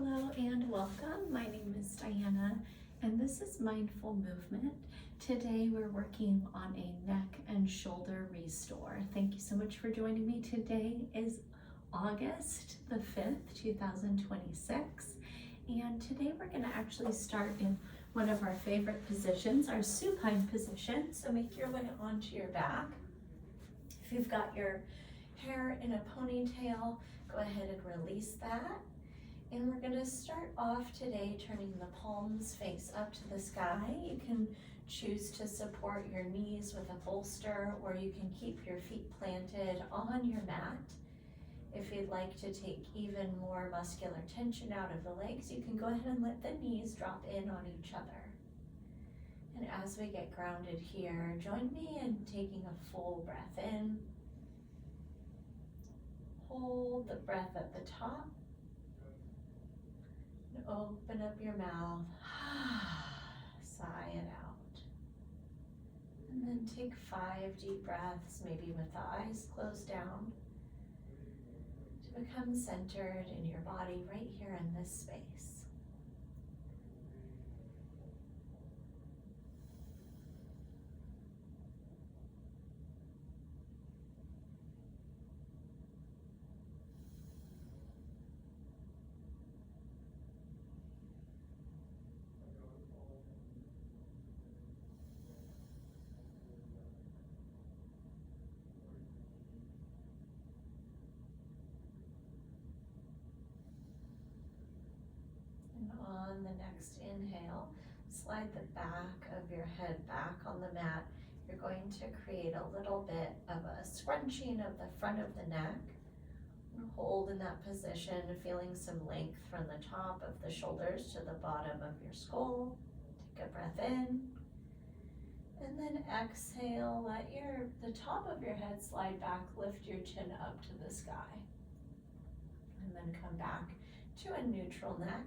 Hello and welcome. My name is Diana and this is Mindful Movement. Today we're working on a neck and shoulder restore. Thank you so much for joining me. Today is August the 5th, 2026, and today we're going to actually start in one of our favorite positions, our supine position. So make your way onto your back. If you've got your hair in a ponytail, go ahead and release that. And we're going to start off today turning the palms face up to the sky. You can choose to support your knees with a bolster, or you can keep your feet planted on your mat. If you'd like to take even more muscular tension out of the legs, you can go ahead and let the knees drop in on each other. And as we get grounded here, join me in taking a full breath in. Hold the breath at the top. And open up your mouth. Sigh it out. And then take 5 deep breaths, maybe with the eyes closed down, to become centered in your body right here in this space. On the next inhale, slide the back of your head back on the mat. You're going to create a little bit of a scrunching of the front of the neck. Hold in that position, feeling some length from the top of the shoulders to the bottom of your skull. Take a breath in. And then exhale, let the top of your head slide back, lift your chin up to the sky. And then come back to a neutral neck.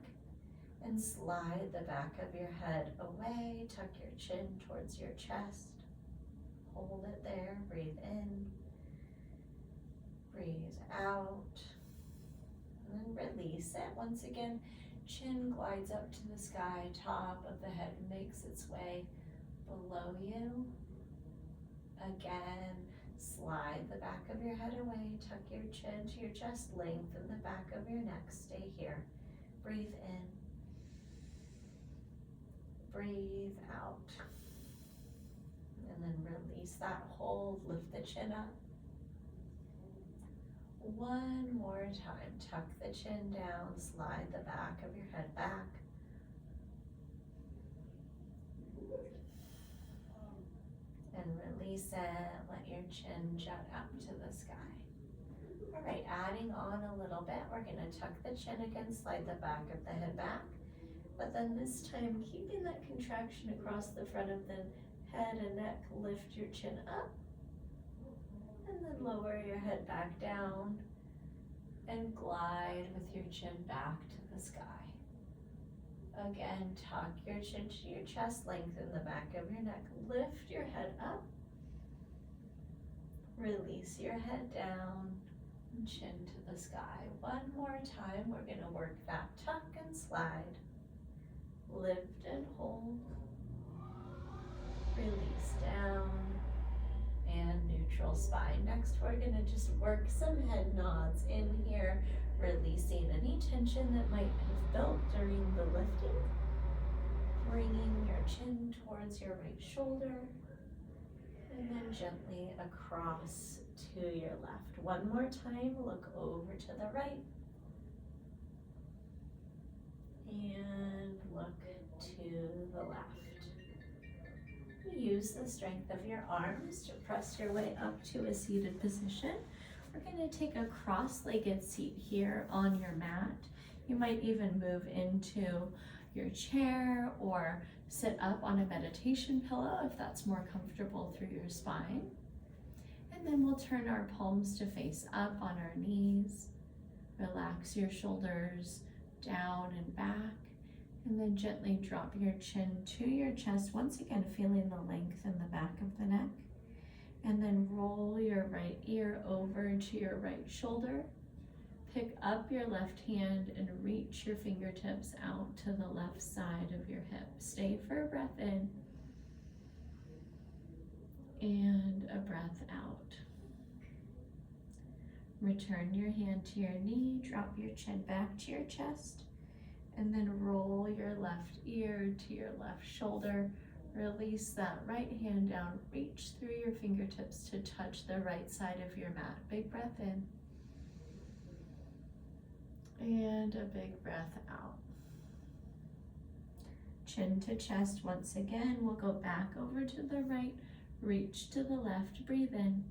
And slide the back of your head away, tuck your chin towards your chest. Hold it there, breathe in, breathe out, and then release it. Once again, chin glides up to the sky, top of the head makes its way below you. Again, slide the back of your head away, tuck your chin to your chest, lengthen the back of your neck, stay here. Breathe in. Breathe out, and then release that hold, lift the chin up. One more time, tuck the chin down, slide the back of your head back. And release it, let your chin jut up to the sky. All right, adding on a little bit, we're gonna tuck the chin again, slide the back of the head back. But then this time, keeping that contraction across the front of the head and neck, lift your chin up. And then lower your head back down and glide with your chin back to the sky. Again, tuck your chin to your chest, lengthen the back of your neck, lift your head up. Release your head down and chin to the sky. One more time, we're gonna work that tuck and slide. Lift and hold, release down, and neutral spine. Next, we're gonna just work some head nods in here, releasing any tension that might have built during the lifting, bringing your chin towards your right shoulder, and then gently across to your left. One more time, look over to the right, and look to the left. Use the strength of your arms to press your way up to a seated position. We're going to take a cross-legged seat here on your mat. You might even move into your chair or sit up on a meditation pillow if that's more comfortable through your spine. And then we'll turn our palms to face up on our knees. Relax your shoulders down and back, and then gently drop your chin to your chest, once again feeling the length in the back of the neck, and then roll your right ear over to your right shoulder. Pick up your left hand and reach your fingertips out to the left side of your hip. Stay for a breath in and a breath out. Return your hand to your knee, drop your chin back to your chest, and then roll your left ear to your left shoulder. Release that right hand down, reach through your fingertips to touch the right side of your mat. Big breath in. And a big breath out. Chin to chest once again. We'll go back over to the right, reach to the left, breathe in.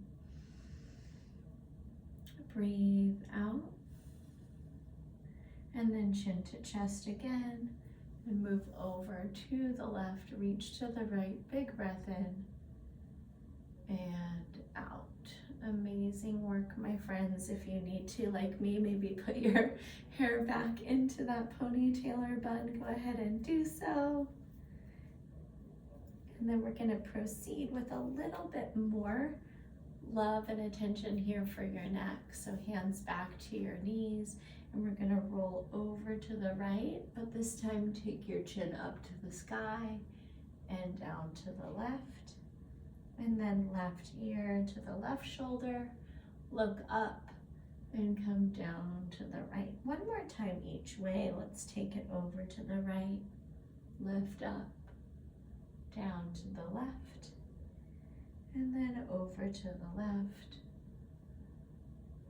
Breathe out. And then chin to chest again. And move over to the left, reach to the right, big breath in and out. Amazing work, my friends. If you need to, like me, maybe put your hair back into that ponytail or bun, go ahead and do so. And then we're gonna proceed with a little bit more love and attention here for your neck. So hands back to your knees, and we're gonna roll over to the right, but this time take your chin up to the sky and down to the left. And then left ear to the left shoulder, look up and come down to the right. One more time each way. Let's take it over to the right, lift up, down to the left, and then over to the left,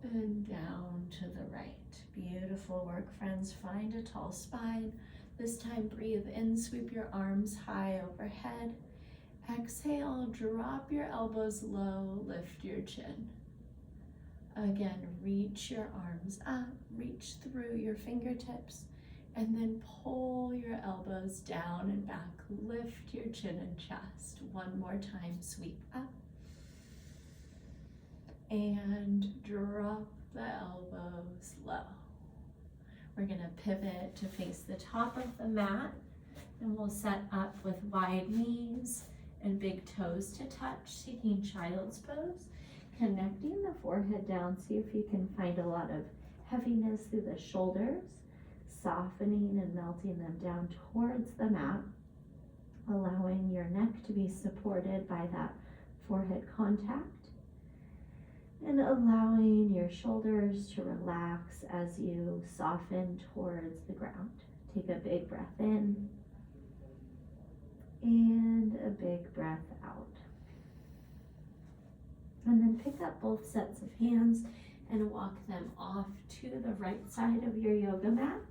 and down to the right. Beautiful work, friends. Find a tall spine. This time breathe in, sweep your arms high overhead. Exhale, drop your elbows low, lift your chin. Again, reach your arms up, reach through your fingertips, and then pull your elbows down and back. Lift your chin and chest. One more time, sweep up. And drop the elbows low. We're gonna pivot to face the top of the mat, and we'll set up with wide knees and big toes to touch, taking child's pose, connecting the forehead down. See if you can find a lot of heaviness through the shoulders, softening and melting them down towards the mat, allowing your neck to be supported by that forehead contact, and allowing your shoulders to relax as you soften towards the ground. Take a big breath in and a big breath out. And then pick up both sets of hands and walk them off to the right side of your yoga mat.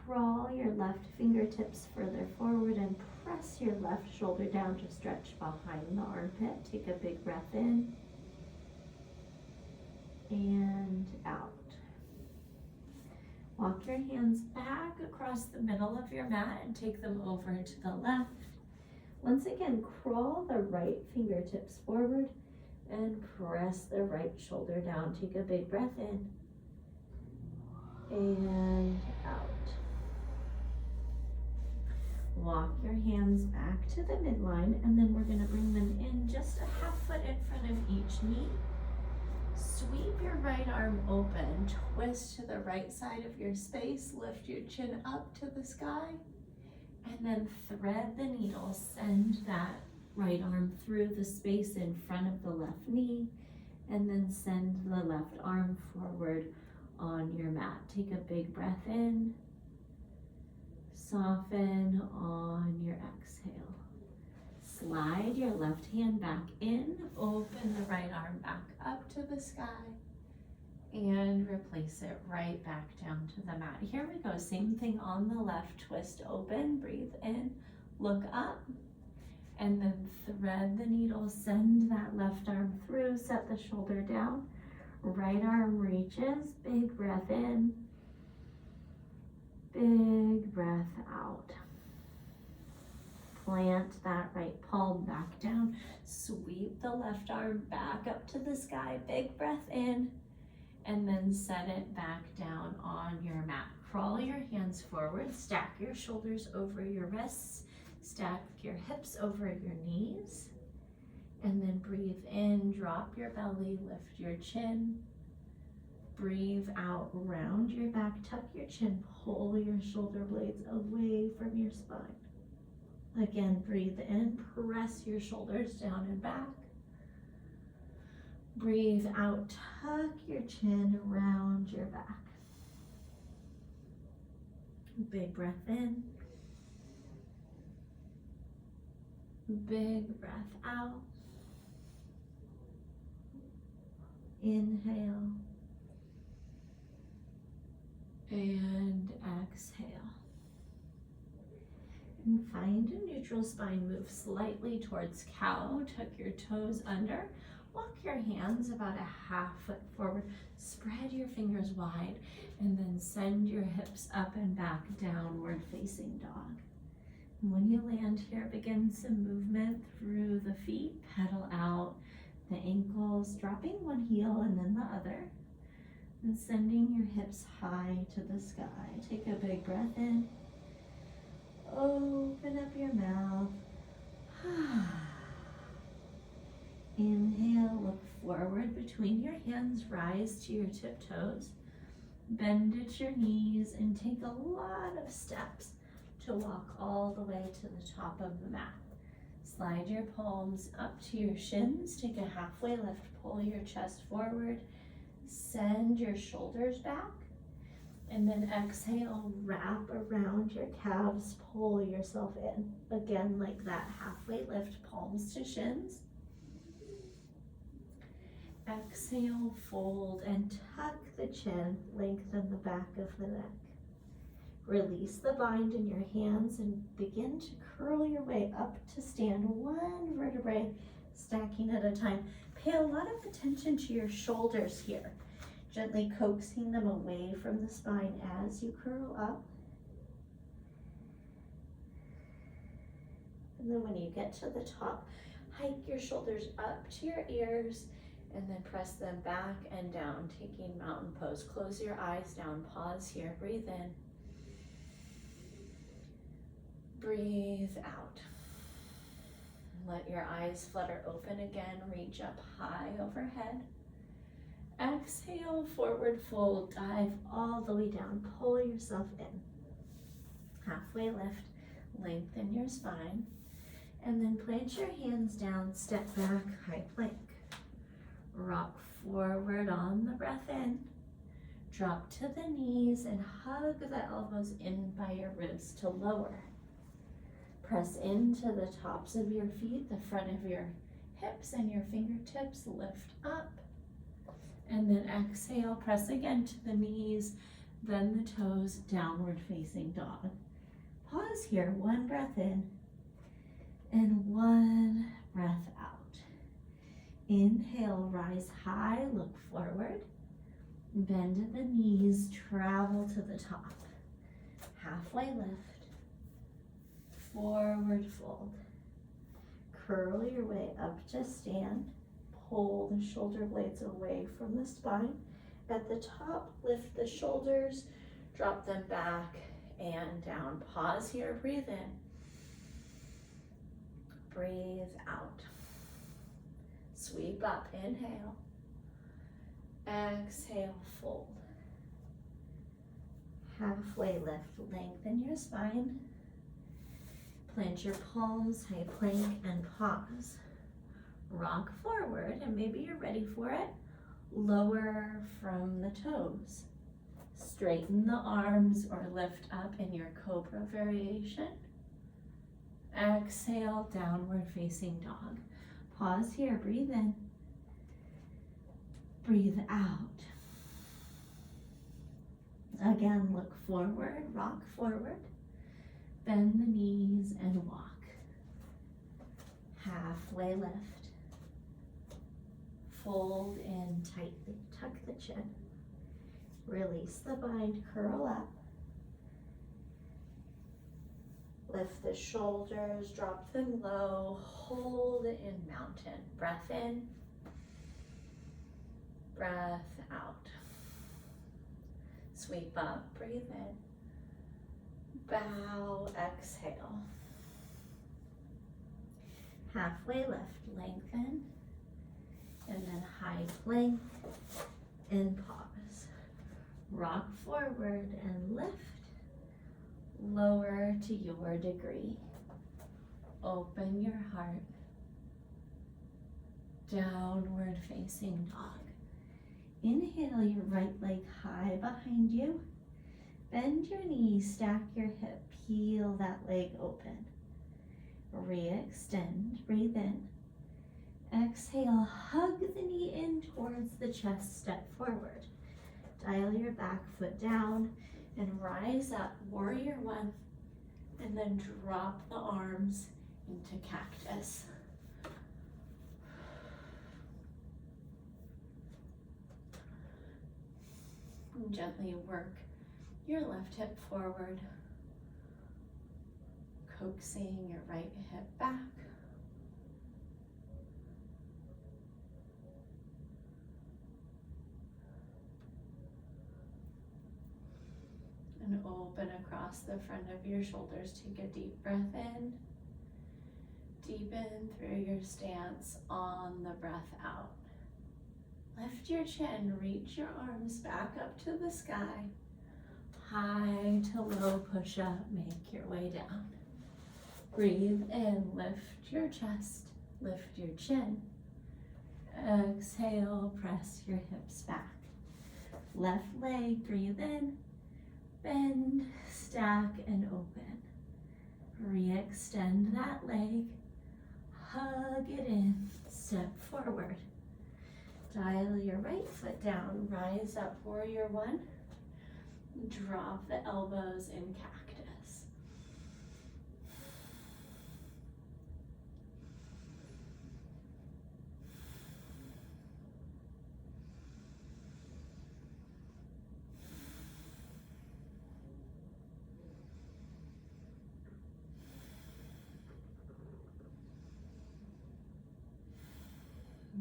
Crawl your left fingertips further forward and press your left shoulder down to stretch behind the armpit. Take a big breath in and out. Walk your hands back across the middle of your mat and take them over to the left. Once again, crawl the right fingertips forward and press the right shoulder down. Take a big breath in and out. Walk your hands back to the midline, and then we're going to bring them in just a half foot in front of each knee. Sweep your right arm open, twist to the right side of your space, lift your chin up to the sky, and then thread the needle. Send that right arm through the space in front of the left knee, and then send the left arm forward on your mat. Take a big breath in, soften on your exhale. Slide your left hand back in, open the right arm back up to the sky, and replace it right back down to the mat. Here we go, same thing on the left. Twist open, breathe in, look up, and then thread the needle. Send that left arm through, set the shoulder down, right arm reaches, big breath in, big breath out. Plant that right palm back down, sweep the left arm back up to the sky, big breath in, and then set it back down on your mat. Crawl your hands forward, stack your shoulders over your wrists, stack your hips over your knees, and then breathe in, drop your belly, lift your chin, Breathe out, round your back, tuck your chin, pull your shoulder blades away from your spine. Again, breathe in, press your shoulders down and back. Breathe out, tuck your chin, round your back. Big breath in. Big breath out. Inhale. And exhale. And find a neutral spine. Move slightly towards cow. Tuck your toes under. Walk your hands about a half foot forward. Spread your fingers wide. And then send your hips up and back, downward facing dog. And when you land here, begin some movement through the feet. Pedal out the ankles, dropping one heel and then the other. And sending your hips high to the sky. Take a big breath in. Open up your mouth. Inhale, look forward between your hands, rise to your tiptoes. Bend at your knees and take a lot of steps to walk all the way to the top of the mat. Slide your palms up to your shins. Take a halfway lift, pull your chest forward. Send your shoulders back. And then exhale, wrap around your calves, pull yourself in. Again, like that, halfway lift, palms to shins. Exhale, fold and tuck the chin, lengthen the back of the neck. Release the bind in your hands and begin to curl your way up to stand, one vertebrae stacking at a time. Pay a lot of attention to your shoulders here, gently coaxing them away from the spine as you curl up. And then when you get to the top, hike your shoulders up to your ears and then press them back and down, taking mountain pose. Close your eyes down, pause here, breathe in. Breathe out. Let your eyes flutter open again, reach up high overhead. Exhale, forward fold, dive all the way down, pull yourself in. Halfway lift, lengthen your spine, and then plant your hands down, step back, high plank. Rock forward on the breath in. Drop to the knees and hug the elbows in by your ribs to lower. Press into the tops of your feet, the front of your hips and your fingertips, lift up. And then exhale, press again to the knees, then the toes, downward facing dog. Pause here, one breath in and one breath out. Inhale, rise high, look forward. Bend at the knees, travel to the top. Halfway lift, forward fold. Curl your way up to stand. Pull the shoulder blades away from the spine. At the top, lift the shoulders, drop them back and down. Pause here, breathe in. Breathe out. Sweep up, inhale. Exhale, fold. Halfway lift, lengthen your spine. Plant your palms, high plank, and pause. Rock forward, and maybe you're ready for it. Lower from the toes. Straighten the arms or lift up in your cobra variation. Exhale, downward facing dog. Pause here, breathe in. Breathe out. Again, look forward, rock forward. Bend the knees and walk. Halfway lift. Fold in tightly, tuck the chin. Release the bind, curl up. Lift the shoulders, drop them low, hold in mountain. Breath in, breath out. Sweep up, breathe in. Bow, exhale. Halfway lift, lengthen. And then high plank and pause. Rock forward and lift. Lower to your degree. Open your heart. Downward facing dog. Inhale your right leg high behind you. Bend your knees, stack your hip, peel that leg open. Re-extend, breathe in. Exhale, hug the knee in towards the chest, step forward. Dial your back foot down and rise up, warrior one, and then drop the arms into cactus. And gently work your left hip forward, coaxing your right hip back. And open across the front of your shoulders. Take a deep breath in. Deepen through your stance on the breath out. Lift your chin, reach your arms back up to the sky. High to low push up, make your way down. Breathe in, lift your chest, lift your chin. Exhale, press your hips back. Left leg, breathe in. Bend, stack, and open. Re-extend that leg. Hug it in. Step forward. Dial your right foot down. Rise up, warrior one. Drop the elbows in cactus.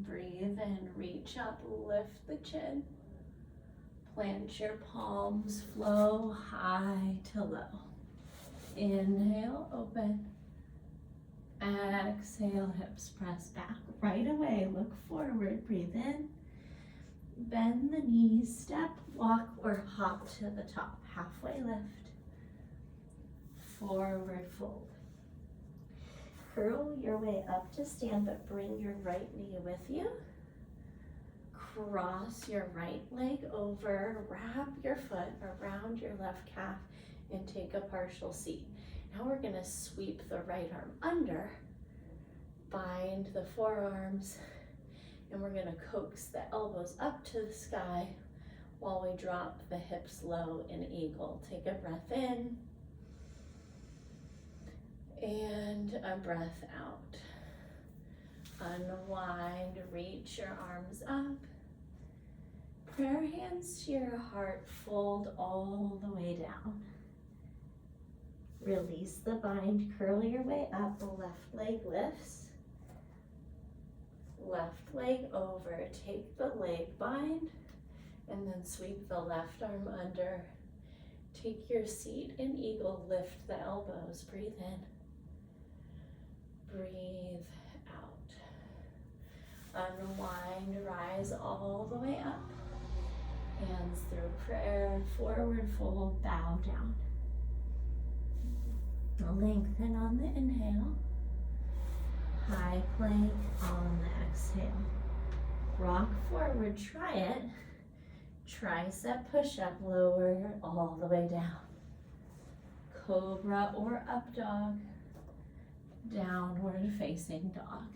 Breathe in, reach up, lift the chin. Plant your palms, flow high to low. Inhale, open. Exhale, hips press back. Right away, look forward, breathe in. Bend the knees, step, walk, or hop to the top. Halfway lift. Forward fold. Curl your way up to stand, but bring your right knee with you. Cross your right leg over, wrap your foot around your left calf, and take a partial seat. Now we're gonna sweep the right arm under, bind the forearms, and we're gonna coax the elbows up to the sky while we drop the hips low in eagle. Take a breath in, and a breath out. Unwind, reach your arms up. Prayer hands to your heart, fold all the way down. Release the bind, curl your way up, left leg lifts. Left leg over, take the leg bind, and then sweep the left arm under. Take your seat in eagle, lift the elbows, breathe in. Breathe out. Unwind, rise all the way up. Hands through prayer, forward fold, bow down. Lengthen on the inhale. High plank on the exhale. Rock forward, try it. Tricep push-up, lower all the way down. Cobra or up dog. Downward facing dog.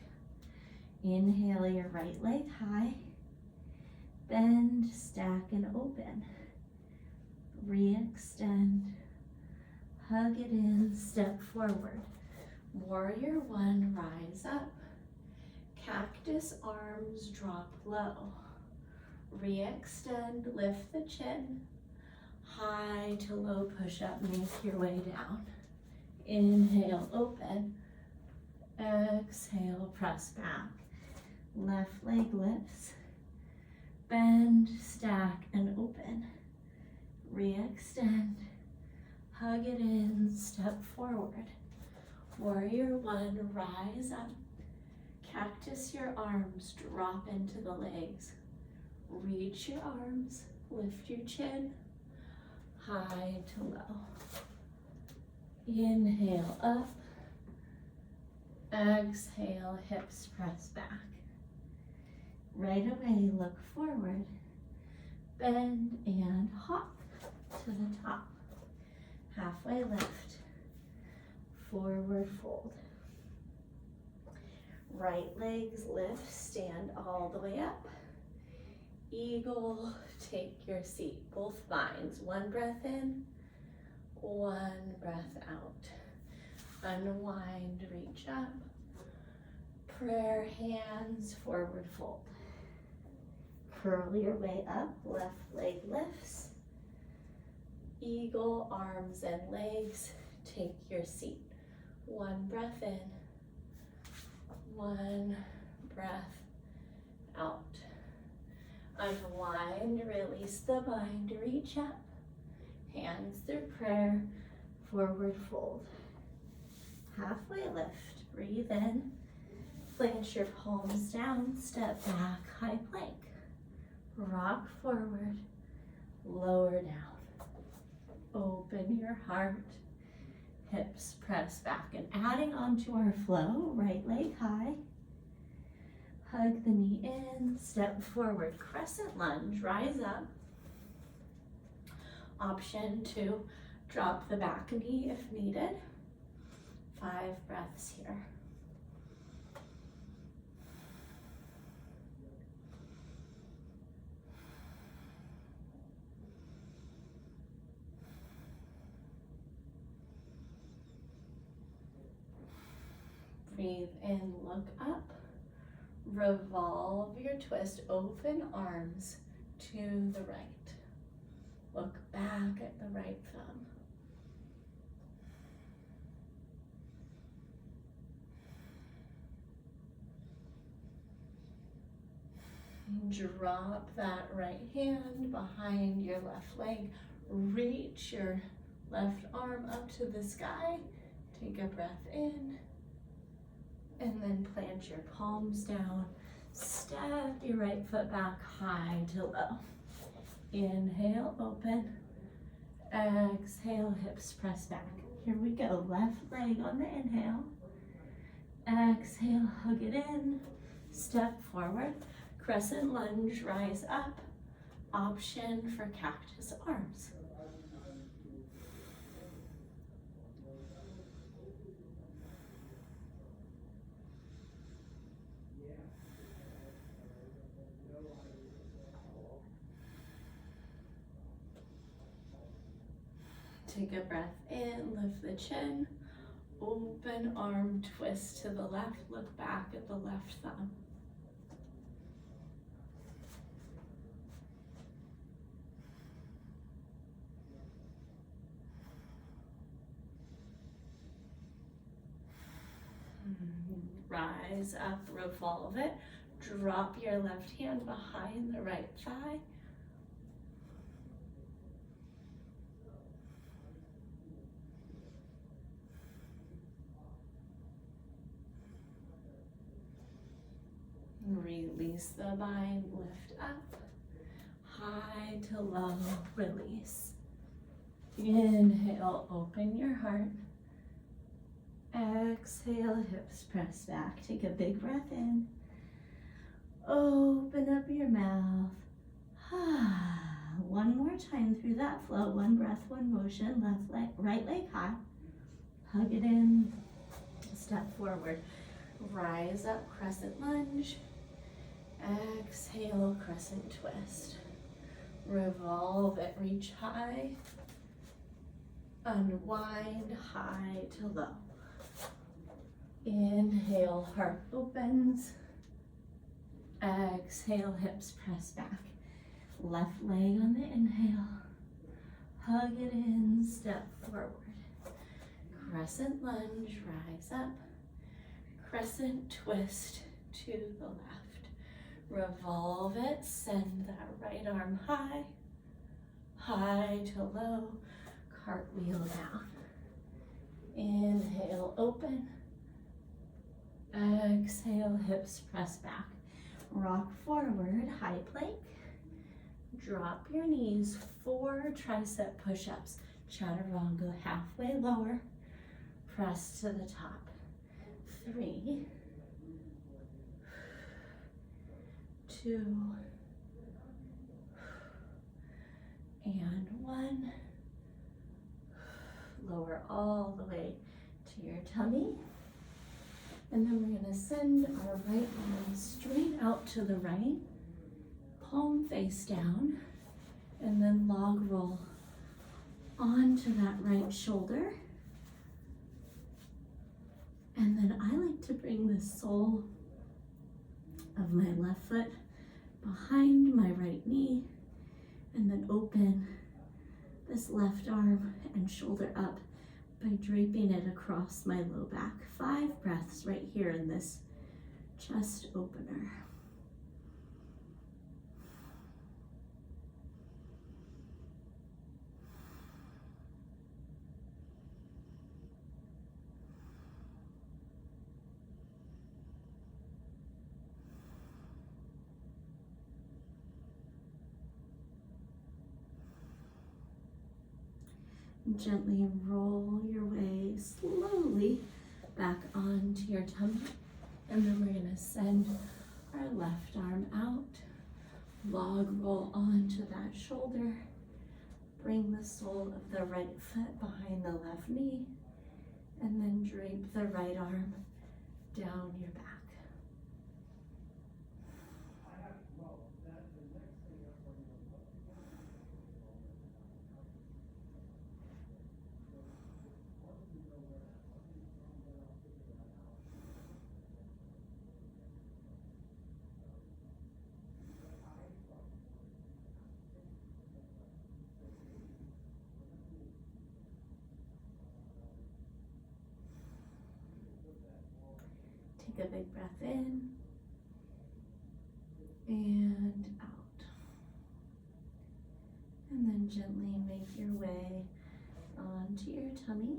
Inhale your right leg high. Bend, stack, and open. Re-extend. Hug it in, step forward. Warrior one, rise up. Cactus arms, drop low. Re-extend, lift the chin. High to low push-up, make your way down. Inhale, open. Exhale, press back. Left leg lifts. Bend, stack, and open. Re-extend. Hug it in, step forward. Warrior one, rise up. Cactus your arms, drop into the legs. Reach your arms, lift your chin. high to low. Inhale up. Exhale, hips press back. Right away, look forward. Bend and hop to the top. Halfway lift. Forward fold. Right legs lift, stand all the way up. Eagle, take your seat, both spines. One breath in, one breath out. Unwind, reach up. Prayer hands, forward fold. Curl your way up, left leg lifts. Eagle, arms and legs, take your seat. One breath in, one breath out. Unwind, release the bind, reach up. Hands through prayer, forward fold. Halfway lift, breathe in. Plant your palms down, step back, high plank. Rock forward, lower down. Open your heart, hips press back. And adding on to our flow, right leg high. Hug the knee in, step forward, crescent lunge, rise up. Option to drop the back knee if needed. 5 breaths here. Breathe in, look up. Revolve your twist, open arms to the right. Look back at the right thumb. Drop that right hand behind your left leg. Reach your left arm up to the sky. Take a breath in. And then plant your palms down. Step your right foot back high to low. Inhale, open. Exhale, hips press back. Here we go. Left leg on the inhale. Exhale, hug it in. Step forward. Crescent lunge, rise up. Option for cactus arms. Take a breath in, lift the chin, open arm twist to the left, look back at the left thumb. Rise up, revolve it, drop your left hand behind the right thigh. Release the bind, lift up, high to low, release. Inhale, open your heart. Exhale, hips press back. Take a big breath in. Open up your mouth. One more time through that flow. One breath, one motion. Left leg, right leg high. Hug it in. Step forward. Rise up, crescent lunge. Exhale, crescent twist. Revolve it, reach high. Unwind, high to low. Inhale, heart opens. Exhale, hips press back. Left leg on the inhale. Hug it in, step forward. Crescent lunge, rise up. Crescent twist to the left. Revolve it, send that right arm high. High to low, cartwheel down. Inhale, open. Exhale, hips press back. Rock forward, high plank. Drop your knees, 4 tricep push-ups. Chaturanga, halfway lower, press to the top. 3, 2, and 1. Lower all the way to your tummy. And then we're gonna send our right arm straight out to the right, palm face down, and then log roll onto that right shoulder. And then I like to bring the sole of my left foot behind my right knee, and then open this left arm and shoulder up by draping it across my low back. 5 breaths right here in this chest opener. Gently roll your way slowly back onto your tummy. And then we're going to send our left arm out. Log roll onto that shoulder. Bring the sole of the right foot behind the left knee. And then drape the right arm down your back. Take a big breath in and out. And then gently make your way onto your tummy.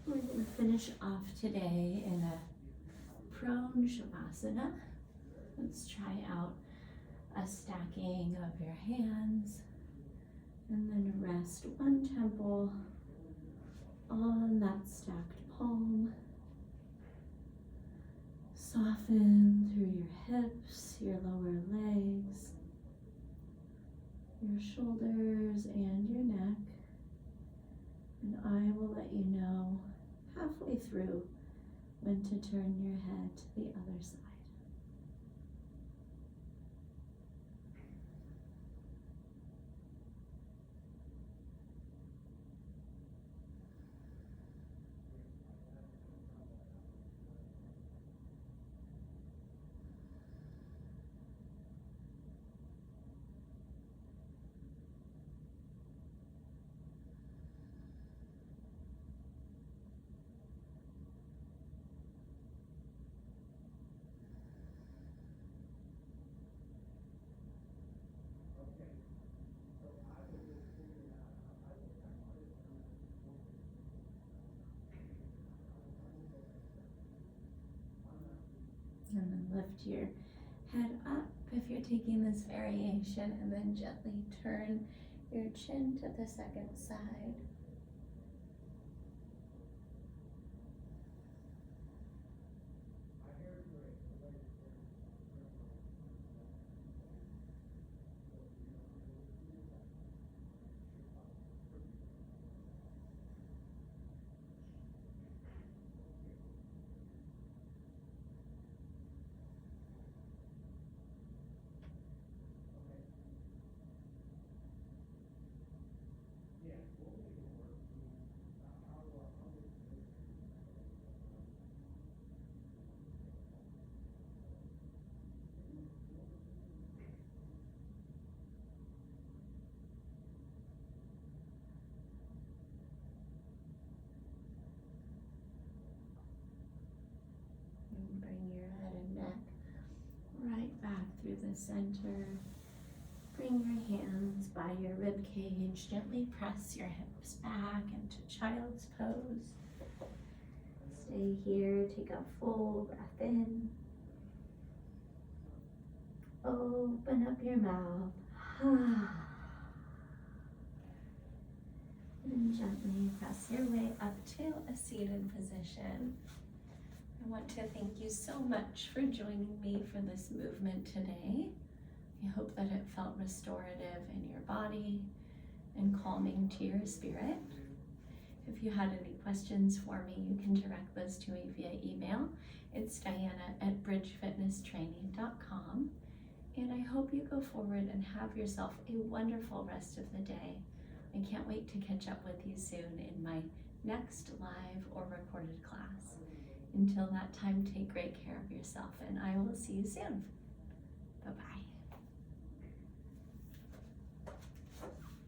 We're going to finish off today in a prone shavasana. Let's try out a stacking of your hands, and then rest one temple on that stacked palm. Soften through your hips, your lower legs, your shoulders, and your neck. And I will let you know halfway through when to turn your head to the other side. And then lift your head up if you're taking this variation, and then gently turn your chin to the second side. Bring your head and neck right back through the center. Bring your hands by your rib cage. Gently press your hips back into child's pose. Stay here. Take a full breath in. Open up your mouth. And gently press your way up to a seated position. I want to thank you so much for joining me for this movement today. I hope that it felt restorative in your body and calming to your spirit. If you had any questions for me, you can direct those to me via email. It's diana@bridgefitnesstraining.com. And I hope you go forward and have yourself a wonderful rest of the day. I can't wait to catch up with you soon in my next live or recorded class. Until that time, take great care of yourself, and I will see you soon. Bye-bye.